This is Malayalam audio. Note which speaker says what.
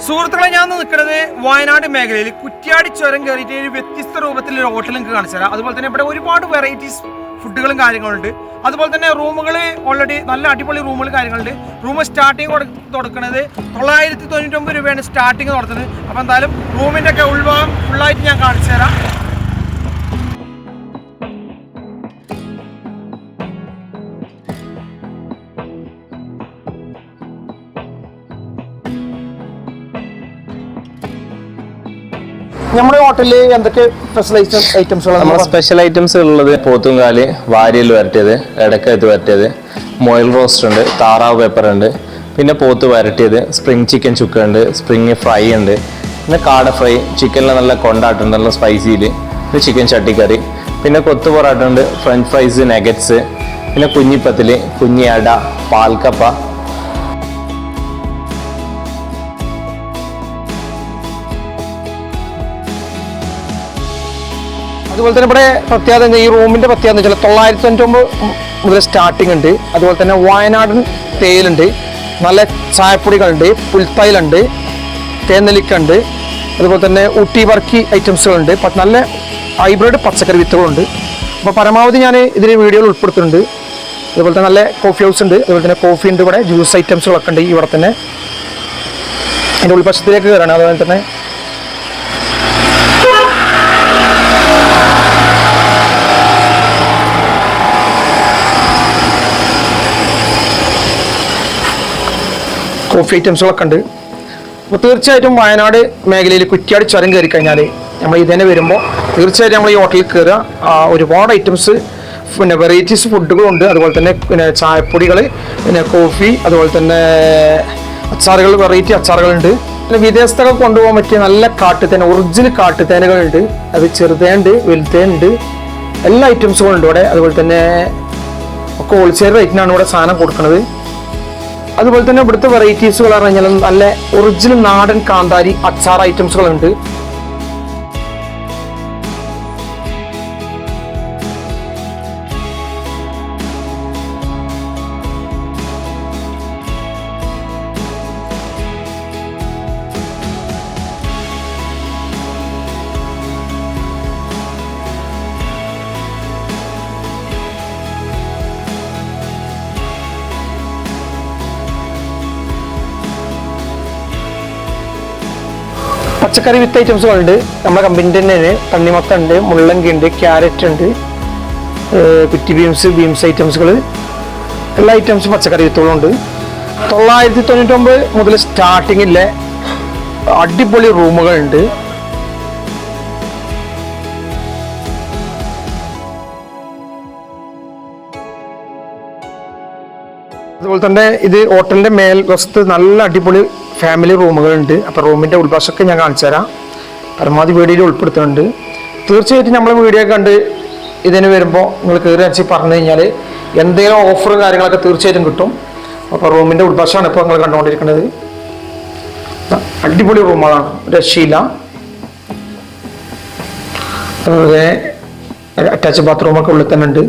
Speaker 1: സുഹൃത്തുക്കളെ, ഞാൻ നിൽക്കുന്നത് വയനാട് മേഖലയിൽ കുറ്റ്യാടി ചുരം കയറിയിട്ട് ഒരു വ്യത്യസ്ത രൂപത്തിലുള്ള ഹോട്ടൽ നിങ്ങൾക്ക് കാണിച്ചു തരാം. അതുപോലെ തന്നെ ഇവിടെ ഒരുപാട് വെറൈറ്റീസ് ഫുഡുകളും കാര്യങ്ങളുണ്ട്. അതുപോലെ തന്നെ റൂമുകൾ ഓൾറെഡി നല്ല അടിപൊളി റൂമുകൾ കാര്യങ്ങളുണ്ട്. റൂം സ്റ്റാർട്ടിങ് കൊടുക്കുന്നത് 999 രൂപയാണ് സ്റ്റാർട്ടിങ് കൊടുത്തത്. അപ്പോൾ എന്തായാലും റൂമിൻ്റെ ഒക്കെ ഉൾഭാഗം ഫുള്ളായിട്ട് ഞാൻ കാണിച്ചു തരാം. നമ്മുടെ ഹോട്ടലിൽ എന്തൊക്കെ
Speaker 2: സ്പെഷ്യൽ ഐറ്റംസ് ഉള്ളത് പോത്തുംകാല്, വാരിയൽ വരട്ടിയത്, ഇടക്കയത്ത് വരട്ടിയത്, മൊയിൽ റോസ്റ്റ് ഉണ്ട്, താറാവ് പേപ്പർ ഉണ്ട്, പിന്നെ പോത്ത് വരട്ടിയത്, സ്പ്രിംഗ് ചിക്കൻ ചുക്ക ഉണ്ട്, സ്പ്രിംഗ് ഫ്രൈ ഉണ്ട്, പിന്നെ കാട ഫ്രൈ, ചിക്കനിൽ നല്ല കൊണ്ടാട്ടുണ്ട്, നല്ല സ്പൈസിയിൽ, പിന്നെ ചിക്കൻ ചട്ടിക്കറി, പിന്നെ കൊത്തു പൊറാട്ട ഉണ്ട്, ഫ്രഞ്ച് ഫ്രൈസ്, നെഗറ്റ്സ്, പിന്നെ കുഞ്ഞിപ്പത്തില്, കുഞ്ഞി അട, പാൽക്കപ്പ.
Speaker 1: അതുപോലെ തന്നെ ഇവിടെ പ്രത്യേകത, ഈ റൂമിൻ്റെ പ്രത്യേകത എന്ന് വെച്ചാൽ 999 മുതൽ സ്റ്റാർട്ടിംഗ് ഉണ്ട്. അതുപോലെ തന്നെ വയനാടൻ തേയിലുണ്ട്, നല്ല ചായപ്പൊടികളുണ്ട്, പുൽത്തൈലുണ്ട്, തേനെല്ലിക്കുണ്ട്, അതുപോലെ തന്നെ ഊട്ടി വർക്കി ഐറ്റംസുകളുണ്ട്, നല്ല ഹൈബ്രിഡ് പച്ചക്കറി വിത്തുകളുണ്ട്. അപ്പോൾ പരമാവധി ഞാൻ ഇതിൽ വീഡിയോയിൽ ഉൾപ്പെടുത്തുന്നുണ്ട്. അതുപോലെ തന്നെ നല്ല കോഫി ഹൗസ് ഉണ്ട്, അതുപോലെ തന്നെ കോഫി ഉണ്ട്, ഇവിടെ ജ്യൂസ് ഐറ്റംസുകളൊക്കെ ഉണ്ട് ഇവിടെ തന്നെ. അതിൻ്റെ ഉൾവശത്തിലേക്ക് കയറാണ്. അതുപോലെ തന്നെ കോഫി ഐറ്റംസുകളൊക്കെ ഉണ്ട്. അപ്പോൾ തീർച്ചയായിട്ടും വയനാട് മേഖലയിൽ കുറ്റ്യാടി ചുരം കയറി കഴിഞ്ഞാൽ നമ്മൾ ഇതിനെ വരുമ്പോൾ തീർച്ചയായിട്ടും നമ്മൾ ഈ ഹോട്ടലിൽ കയറുക. ഒരുപാട് ഐറ്റംസ്, പിന്നെ വെറൈറ്റീസ് ഫുഡുകളുണ്ട്. അതുപോലെ തന്നെ പിന്നെ ചായപ്പൊടികൾ, പിന്നെ കോഫി, അതുപോലെ തന്നെ അച്ചാറുകൾ, വെറൈറ്റി അച്ചാറുകളുണ്ട്. പിന്നെ വിദേശത്തൊക്കെ കൊണ്ടുപോകാൻ പറ്റിയ നല്ല കാട്ടുതേൻ, ഒറിജിനൽ കാട്ടുതേനുകളുണ്ട്. അത് ചെറുതേനുണ്ട്, വലുതേനുണ്ട്, എല്ലാ ഐറ്റംസുകളും ഉണ്ട് ഇവിടെ. അതുപോലെ തന്നെ ഒക്കെ ഹോൾസെയിൽ റേറ്റിനാണ് ഇവിടെ സാധനം കൊടുക്കുന്നത്. അതുപോലെ തന്നെ ഇവിടുത്തെ വെറൈറ്റീസുകൾ പറഞ്ഞു കഴിഞ്ഞാൽ നല്ല ഒറിജിനൽ നാടൻ കാന്താരി അച്ചാർ ഐറ്റംസുകളുണ്ട്. പച്ചക്കറി വിത്ത് ഐറ്റംസുകളുണ്ട്. നമ്മുടെ കമ്പനിൻ്റെ തന്നെ തണ്ണിമത്ത ഉണ്ട്, മുള്ളങ്കി ഉണ്ട്, ക്യാരറ്റ് ഉണ്ട്, കുറ്റി ബീൻസ് ഐറ്റംസുകൾ, എല്ലാ ഐറ്റംസും പച്ചക്കറി വിത്തുകളുണ്ട്. 999 മുതൽ സ്റ്റാർട്ടിങ്ങിലെ അടിപൊളി റൂമുകളുണ്ട്. അതുപോലെ തന്നെ ഇത് ഹോട്ടലിൻ്റെ മേൽവശത്ത് നല്ല അടിപൊളി ഫാമിലി റൂമുകളുണ്ട്. അപ്പോൾ റൂമിൻ്റെ ഉൾവശമൊക്കെ ഞാൻ കാണിച്ചു തരാം. പരമാവധി വീഡിയോയിൽ ഉൾപ്പെടുത്തുന്നുണ്ട്. തീർച്ചയായിട്ടും നമ്മൾ വീഡിയോ കണ്ട് ഇതിന് വരുമ്പോൾ നിങ്ങൾ കയറി വെച്ച് പറഞ്ഞു കഴിഞ്ഞാൽ എന്തെങ്കിലും ഓഫറും കാര്യങ്ങളൊക്കെ തീർച്ചയായിട്ടും കിട്ടും. അപ്പോൾ റൂമിൻ്റെ ഉൾവശമാണ് ഇപ്പോൾ നിങ്ങൾ കണ്ടുകൊണ്ടിരിക്കുന്നത്. അടിപൊളി റൂമുകളാണ്, രക്ഷയില്ല. അതുപോലെ അറ്റാച്ച് ബാത്റൂമൊക്കെ ഉള്ളിൽ തന്നെ ഉണ്ട്.